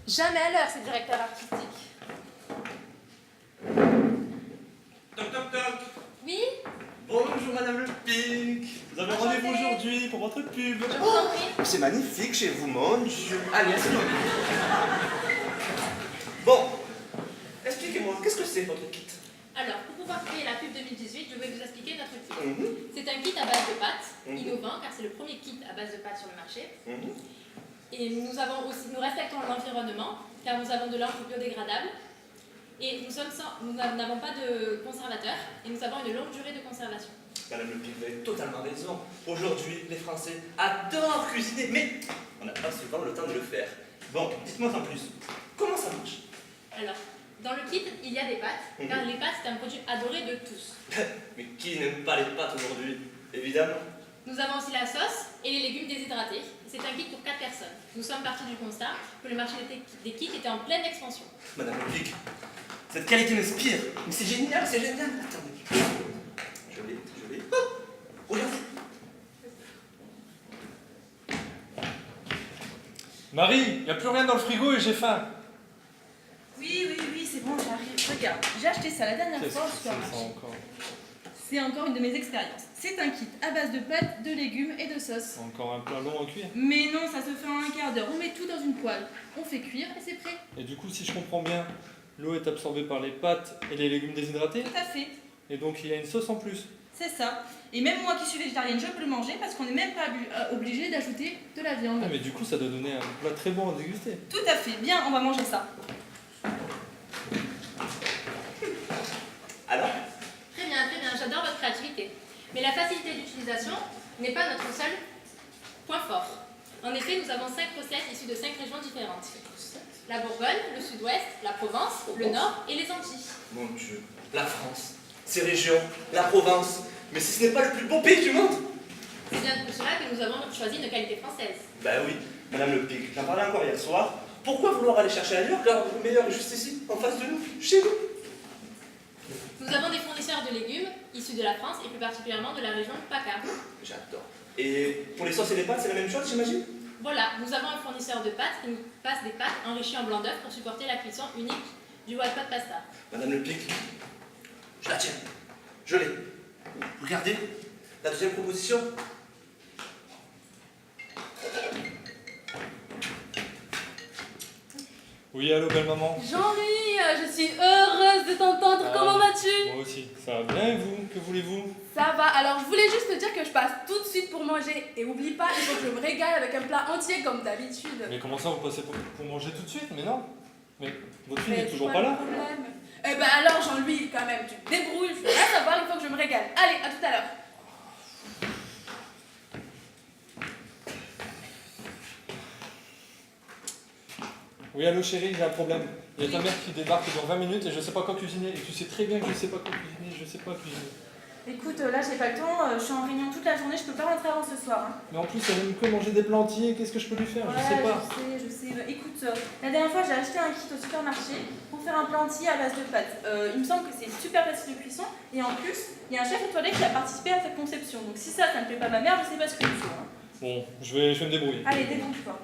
Jamais à l'heure, c'est le directeur artistique. Toc toc toc. Oui? Bonjour Madame Le Pic. Vous avez rendez-vous aujourd'hui pour votre pub. Je vous en prie. C'est magnifique chez vous, mon Dieu. Allez, asseyez-vous. Bon, expliquez-moi, qu'est-ce que c'est votre kit? Alors, pour pouvoir créer la pub 2018, je vais vous expliquer notre kit. C'est un kit à base de pâtes, innovant, car c'est le premier kit à base de pâtes sur le marché. Et nous respectons l'environnement, car nous avons de l'encre biodégradable. Et nous n'avons pas de conservateur, et nous avons une longue durée de conservation. Madame Le Pic, vous avez totalement raison. Aujourd'hui, les Français adorent cuisiner, mais on n'a pas souvent le temps de le faire. Bon, dites-moi en plus, comment ça marche? Alors, dans le kit, il y a des pâtes, car les pâtes, c'est un produit adoré de tous. Mais qui n'aime pas les pâtes aujourd'hui? Évidemment. Nous avons aussi la sauce et les légumes déshydratés. C'est un kit pour 4 personnes. Nous sommes partis du constat que le marché des kits était en pleine expansion. Madame Le Pic, cette qualité m'inspire. Mais c'est génial, c'est génial. Attendez. Je l'ai. Oh, regardez. Marie, il n'y a plus rien dans le frigo et j'ai faim. Oui, c'est bon, j'arrive. Regarde, j'ai acheté ça la dernière Qu'est-ce fois au que c'est supermarché. ça encore? C'est encore une de mes expériences. C'est un kit à base de pâtes, de légumes et de sauce. C'est encore un plat long à cuire. Mais non, ça se fait en un quart d'heure. On met tout dans une poêle, on fait cuire et c'est prêt. Et du coup, si je comprends bien, l'eau est absorbée par les pâtes et les légumes déshydratés. Tout à fait, Et donc il y a une sauce en plus. c'est ça. Et même moi qui suis végétarienne, je peux le manger parce qu'on n'est même pas obligé d'ajouter de la viande. Ah, mais du coup, ça doit donner un plat très bon à déguster. Tout à fait, bien, on va manger ça. Alors? Très bien, j'adore votre créativité. Mais la facilité d'utilisation n'est pas notre seul point fort. En effet, nous avons 5 recettes issues de 5 régions différentes. La Bourgogne, le Sud-Ouest, la Provence, le Nord et les Antilles. Mon Dieu, la France, ces régions, la Provence. Mais si ce n'est pas le plus beau pays du monde? C'est bien pour cela que nous avons choisi une qualité française. Ben oui, Madame Le Pic, j'en parlais encore hier soir. Pourquoi vouloir aller chercher ailleurs quand le meilleur est juste ici, en face de nous, chez nous? Nous avons des fournisseurs de légumes issus de la France et plus particulièrement de la région PACA. J'adore. Et pour les sauces et les pâtes, c'est la même chose, j'imagine? Voilà, nous avons un fournisseur de pâtes qui nous passe des pâtes enrichies en blanc d'œuf pour supporter la cuisson unique du white pot pasta. Madame Le Pic, je la tiens. Je l'ai. Regardez, la deuxième proposition. Oui, allô, belle maman. Jean-Louis, je suis heureuse de t'entendre. Ah, Comment vas-tu? Moi aussi. Ça va bien et vous? Que voulez-vous? Ça va. Alors, je voulais juste te dire que je passe tout de suite pour manger. Et oublie pas, il faut que je me régale avec un plat entier comme d'habitude. Mais comment ça, vous passez pour manger tout de suite? Mais non. Mais votre fille Mais n'est toujours c'est pas le là. problème. Eh ben alors, Jean-Louis, quand même, tu te débrouilles. Je veux rien savoir, il faut que je me régale. Allez, à tout à l'heure. Oui, allô chérie, j'ai un problème. Il y a ta mère qui débarque dans 20 minutes et je sais pas quoi cuisiner. Et tu sais très bien que je sais pas quoi cuisiner, je sais pas cuisiner. Écoute, là j'ai pas le temps, je suis en réunion toute la journée, je peux pas rentrer avant ce soir. Hein. Mais en plus, elle aime que manger des plats entiers, qu'est-ce que je peux lui faire? Je sais pas. Je sais. Bah, écoute, la dernière fois j'ai acheté un kit au supermarché pour faire un plat entier à base de pâtes. Il me semble que c'est super facile de cuisson et en plus, il y a un chef étoilé qui a participé à cette conception. Donc si ça ne plaît pas à ma mère, je sais pas ce qu'il faut. Hein. Bon, je vais me débrouiller. Allez, débrouille-toi.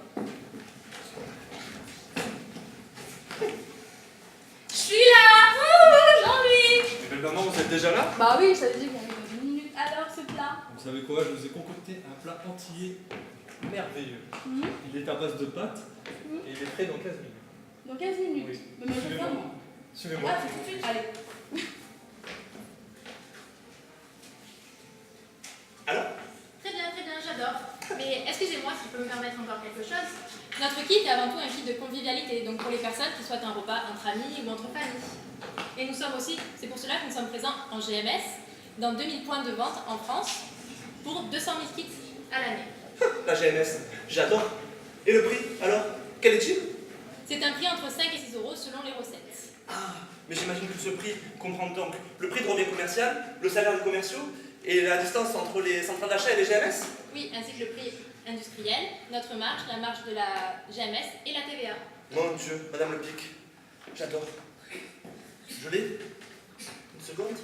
Je suis là. Jean-Louis. Belle maman, vous êtes déjà là? Bah oui, je t'avais dit qu'on avait dans 10 minutes. Alors, ce plat. Vous savez quoi? Je vous ai concocté un plat entier merveilleux. Il est à base de pâtes et il est prêt dans 15 minutes. Dans 15 minutes. Oui. Mais moi, je vais faire moi. Suivez-moi. Ah, c'est tout de suite. Allez. Alors? Très bien, j'adore. Mais excusez-moi si je peux me permettre encore quelque chose. Notre kit est avant tout un kit de convivialité, donc pour les personnes qui souhaitent un repas entre amis ou entre familles. Et nous sommes aussi, c'est pour cela que nous sommes présents en GMS, dans 2000 points de vente en France, pour 200 000 kits à l'année. La GMS, j'adore. Et le prix, alors? Quel est-il? C'est un prix entre 5 et 6 euros selon les recettes. Ah, mais j'imagine que ce prix comprend donc le prix de revient commercial, le salaire des commerciaux et la distance entre les centrales d'achat et les GMS? Oui, ainsi que le prix industriel, notre marge, la marge de la GMS et la TVA. Mon Dieu, Madame Le Pic, j'adore. Je l'ai. Une seconde.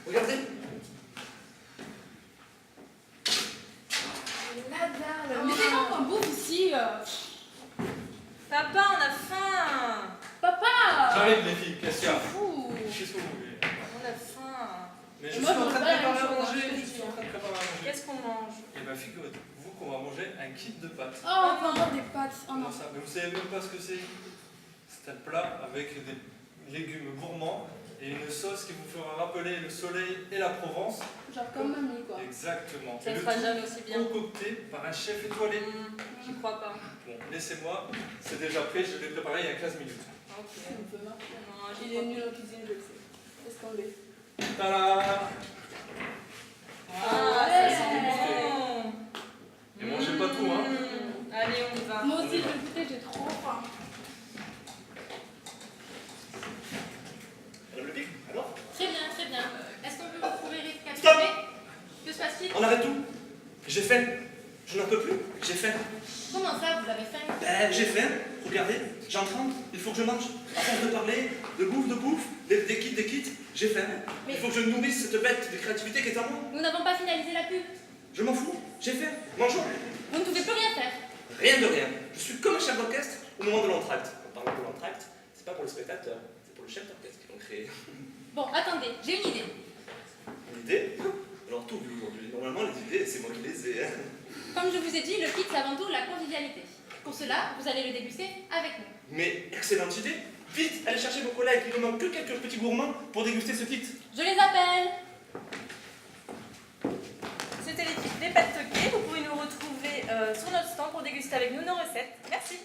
Regardez. Mais c'est quand qu'on bouffe ici Papa, on a faim. Papa! J'arrive les filles, qu'est-ce qu'il y a? Fou! Qu'est-ce que vous voulez? On a faim. Mais Et je moi, suis en je train de mange pas la préparer à même chose, manger. hein, je te Je suis en dis. train de préparer à manger. Qu'est-ce qu'on mange? Et bien figurez-vous qu'on va manger un kit de pâtes. Oh, on peut avoir des pâtes. Oh non. Comment ça? Mais vous savez même pas ce que c'est? C'est un plat avec des légumes gourmands et une sauce qui vous fera rappeler le soleil et la Provence. Genre comme mamie, quoi. Exactement. Ça Et ne le sera tout jamais aussi bien. concocté par un chef étoilé. J'y crois pas. Bon, laissez-moi, c'est déjà prêt, je l'ai préparé il y a 15 minutes. Ok. Ça me fait marrer. Non, j'y Il est crois nul en cuisine, je le sais. Laisse tomber. Tada! Ah, Ouais. ça sent bon. Et mangez pas tout, hein. Allez, on y va. Moi aussi, je vais goûter, j'ai trop faim. Madame le Pic, alors? Très bien, très bien. Est-ce qu'on peut vous récapituler? Que se passe-t-il? On arrête tout. J'ai faim. Je n'en peux plus. J'ai faim. Comment ça, vous avez faim? Ben, j'ai faim. Regardez, j'en tremble. Il faut que je mange. À force de parler, de bouffe, des kits, j'ai faim. Mais- Il faut que je nourrisse cette bête de créativité qui est en moi. Nous n'avons pas finalisé la pub. Je m'en fous. J'ai faim. Mangeons. Vous ne pouvez plus rien faire. Rien de rien. Je suis comme un chef d'orchestre au moment de l'entracte. En parlant de l'entracte, c'est pas pour le spectateur, c'est pour le chef d'orchestre qui l'ont créé. Bon, attendez, j'ai une idée. Une idée? Alors tout vu aujourd'hui. Normalement, les idées, c'est moi qui les ai. Hein. Comme je vous ai dit, le kit, c'est avant tout la convivialité. Pour cela, vous allez le déguster avec nous. Mais excellente idée. Vite, allez chercher vos collègues. Il ne manque que quelques petits gourmands pour déguster ce kit. Je les appelle. C'était l'équipe des pâtes toquées. Vous pouvez nous retrouver sur notre stand pour déguster avec nous nos recettes. Merci.